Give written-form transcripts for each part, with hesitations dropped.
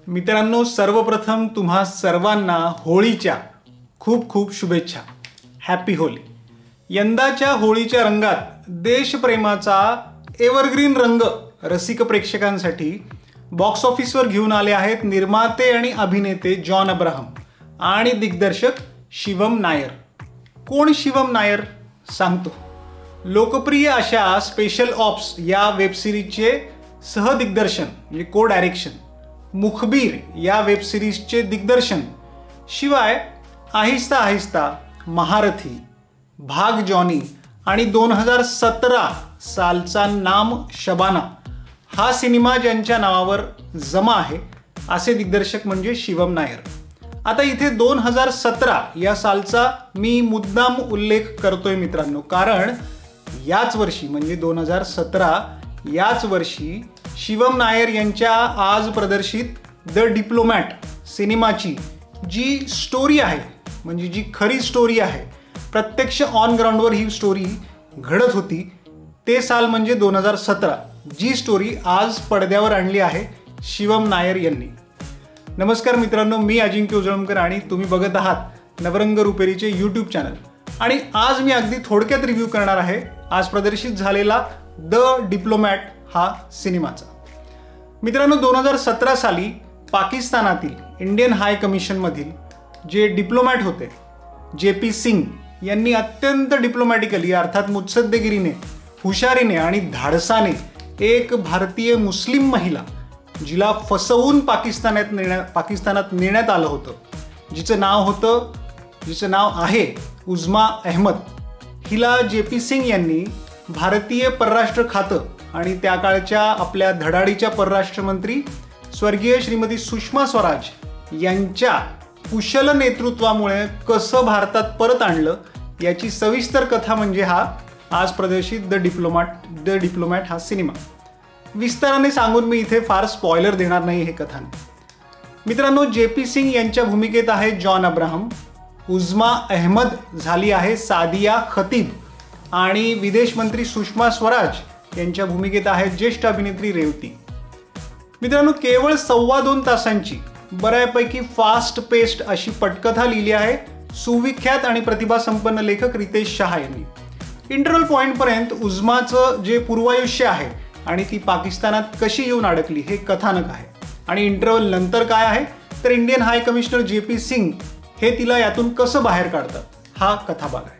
मित्रांनो, सर्वप्रथम तुम्हा सर्वांना होळीच्या खूप खूप शुभेच्छा. Happy Holy. यंदाच्या होळीच्या रंगात देशप्रेमाचा एव्हरग्रीन रंग रसिक प्रेक्षकांसाठी बॉक्स ऑफिसवर घेऊन आले आहेत निर्माते आणि अभिनेते जॉन अब्राहम आणि दिग्दर्शक शिवम नायर. कोण शिवम नायर सांगतो. लोकप्रिय अशा स्पेशल ऑप्स या वेबसिरीजचे सहदिग्दर्शन म्हणजे को डायरेक्शन, मुखबीर या वेबसिरीजचे दिग्दर्शन, शिवाय आहिस्ता आहिस्ता, महारथी, भाग जॉनी आणि 2017 सालचा नाम शबाना हा सिनेमा ज्यांच्या नावावर जमा आहे असे दिग्दर्शक म्हणजे शिवम नायर. आता इथे 2017 या सालचा मी मुद्दाम उल्लेख करतोय मित्रांनो, कारण याच वर्षी म्हणजे 2017 याच वर्षी शिवम नायर यांच्या आज प्रदर्शित द डिप्लोमॅट सिनेमाची जी स्टोरी आहे, म्हणजे जी खरी स्टोरी आहे, प्रत्यक्ष ऑन ग्राउंडवर ही स्टोरी घडत होती, ते साल म्हणजे 2017. जी स्टोरी आज पडद्यावर आणली आहे शिवम नायर यांनी. नमस्कार मित्रांनो, मी अजिंक्य उजळमकर आणि तुम्ही बघत आहात नवरंग रुपेरीचे यूट्यूब चॅनल. आणि आज मी अगदी थोडक्यात रिव्ह्यू करणार आहे आज प्रदर्शित झालेला द डिप्लोमॅट हा सिनेमाचा. मित्रांनो, 2017 साली पाकिस्तानातील इंडियन हाय कमिशनमधील जे डिप्लोमॅट होते JP सिंग यांनी अत्यंत डिप्लोमॅटिकली अर्थात मुत्सद्देगिरीने, हुशारीने आणि धाडसाने एक भारतीय मुस्लिम महिला जिला फसवून पाकिस्तानात नेण्यात आलं होतं, जिचं नाव आहे उझमा अहमद, हिला JP सिंग यांनी भारतीय परराष्ट्र खातं आणि त्या काळच्या आपल्या धडाडीच्या परराष्ट्रमंत्री स्वर्गीय श्रीमती सुषमा स्वराज यांच्या कुशल नेतृत्वामुळे कसं भारतात परत आणलं याची सविस्तर कथा म्हणजे हा आज प्रदर्शित द डिप्लोमॅट हा सिनेमा. विस्ताराने सांगून मी इथे फार स्पॉइलर देणार नाही हे कथाने. मित्रांनो, JP सिंग यांच्या भूमिकेत आहे जॉन अब्राहम, उझमा अहमद झाली आहे सादिया खतीब आणि विदेश मंत्री सुषमा स्वराज यांच्या भूमिकेत आहे ज्येष्ठ अभिनेत्री रेवती. मित्रांनो, केवळ 2.25 तासांची बऱ्यापैकी फास्ट पेस्ट अशी पटकथा लिहिली आहे सुविख्यात आणि प्रतिभासंपन्न लेखक रितेश शहा यांनी. इंटरव्हल पॉइंटपर्यंत उझमाचं जे पूर्वायुष्य आहे आणि ती पाकिस्तानात कशी येऊन अडकली हे कथानक आहे. आणि इंटरव्हल नंतर काय आहे तर इंडियन हाय कमिशनर JP सिंग हे तिला यातून कसं बाहेर काढतात हा कथाभाग आहे.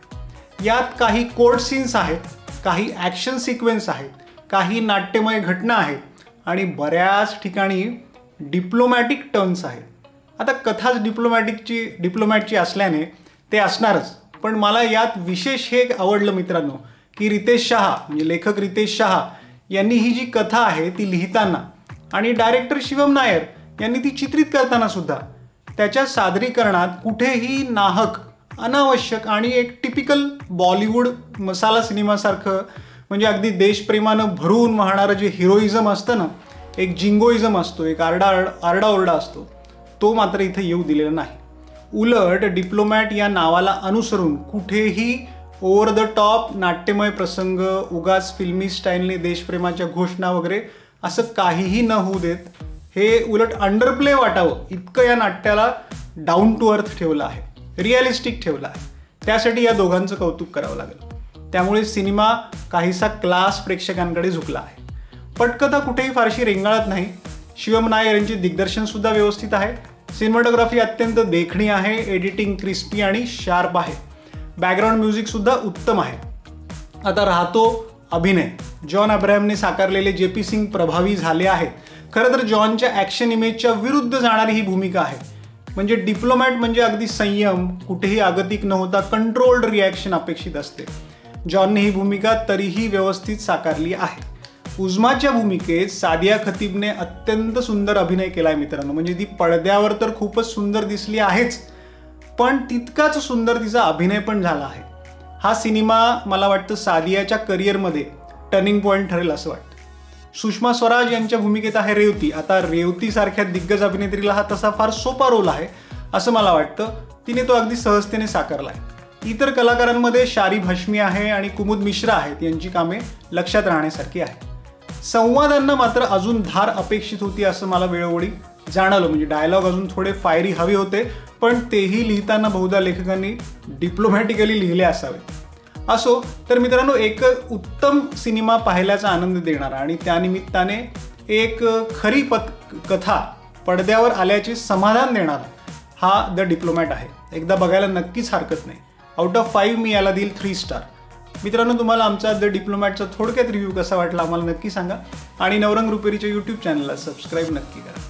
यात काही कोर्ट सीन्स आहेत, काही ॲक्शन सिक्वेन्स आहेत, काही नाट्यमय घटना आहेत आणि बऱ्याच ठिकाणी डिप्लोमॅटिक टर्न्स आहेत. आता कथाच डिप्लोमॅटची असल्याने ते असणारच, पण मला यात विशेष हे आवडलं मित्रांनो की रितेश शहा म्हणजे लेखक रितेश शहा यांनी ही जी कथा आहे ती लिहिताना आणि डायरेक्टर शिवम नायर यांनी ती चित्रित करताना सुद्धा त्याच्या सादरीकरणात कुठेही नाहक, अनावश्यक आणि एक टिपिकल बॉलिवूड मसाला सिनेमासारखं म्हणजे अगदी देशप्रेमानं भरून वाहणारं जे हिरोइझम असतं ना, एक जिंगोइझम असतो, एक आरडाओरडा असतो, तो मात्र इथे येऊ दिलेला नाही. उलट डिप्लोमॅट या नावाला अनुसरून कुठेही ओव्हर द टॉप नाट्यमय प्रसंग, उगाच फिल्मी स्टाईलने देशप्रेमाच्या घोषणा वगैरे असं काहीही न होऊ देत, हे उलट अंडरप्ले वाटावं इतकं या नाट्याला डाऊन टू अर्थ ठेवलं आहे, रिअलिस्टिक ठेवलं आहे. त्यासाठी या दोघांचं कौतुक करावं लागेल. त्यामुळे सिनेमा काहीसा क्लास प्रेक्षकांकडे झुकला आहे. पटकथा कुठेही फारशी रेंगाळत नाही. शिवम नायर यांचे दिग्दर्शन सुद्धा व्यवस्थित आहे. सिनेमॅटोग्राफी अत्यंत देखणी आहे, एडिटिंग क्रिस्पी आणि शार्प आहे, बॅकग्राऊंड म्युझिक सुद्धा उत्तम आहे. आता राहतो अभिनय. जॉन अब्राहमने साकारलेले JP सिंग प्रभावी झाले आहेत. खरं तर जॉनच्या ॲक्शन इमेजच्या विरुद्ध जाणारी ही भूमिका आहे. म्हणजे डिप्लोमॅट म्हणजे अगदी संयम, कुठेही आगतिक न होता कंट्रोल्ड रिॲक्शन अपेक्षित असते. जॉनने ही भूमिका तरीही व्यवस्थित साकारली आहे. उझमाच्या भूमिकेत सादिया खतीबने अत्यंत सुंदर अभिनय केला आहे मित्रांनो. म्हणजे ती पडद्यावर तर खूपच सुंदर दिसली आहेच, पण तितकाच सुंदर तिचा अभिनय पण झाला आहे. हा सिनेमा मला वाटतं सादियाच्या करिअरमध्ये टर्निंग पॉईंट ठरेल असं वाटतं. सुषमा स्वराज यांच्या भूमिकेत आहे रेवती. आता रेवतीसारख्या दिग्गज अभिनेत्रीला हा तसा फार सोपा रोल आहे असं मला वाटतं. तिने तो अगदी सहजतेने साकारला आहे. इतर कलाकारांमध्ये शारिब हश्मी आहे आणि कुमुद मिश्रा आहेत. यांची कामे लक्षात राहण्यासारखी आहे. संवादांना मात्र अजून धार अपेक्षित होती असं मला वेळोवेळी जाणवलं. म्हणजे डायलॉग अजून थोडे फायरी हवे होते, पण तेही लिहिताना बहुधा लेखकांनी डिप्लोमॅटिकली लिहिले असावे. असो, तर मित्रांनो, एक उत्तम सिनेमा पाहिल्याचा आनंद देणारा आणि त्यानिमित्ताने एक खरी कथा पडद्यावर आल्याचे समाधान देणारा हा द डिप्लोमॅट आहे. एकदा बघायला नक्कीच हरकत नाही. आउट ऑफ 5 मी याला देईल 3 स्टार. मित्रांनो, तुम्हाला आमचा द डिप्लोमॅटचा थोडक्यात रिव्ह्यू कसा वाटला आम्हाला नक्की सांगा आणि नवरंग रुपेरीच्या यूट्यूब चॅनलला सबस्क्राईब नक्की करा.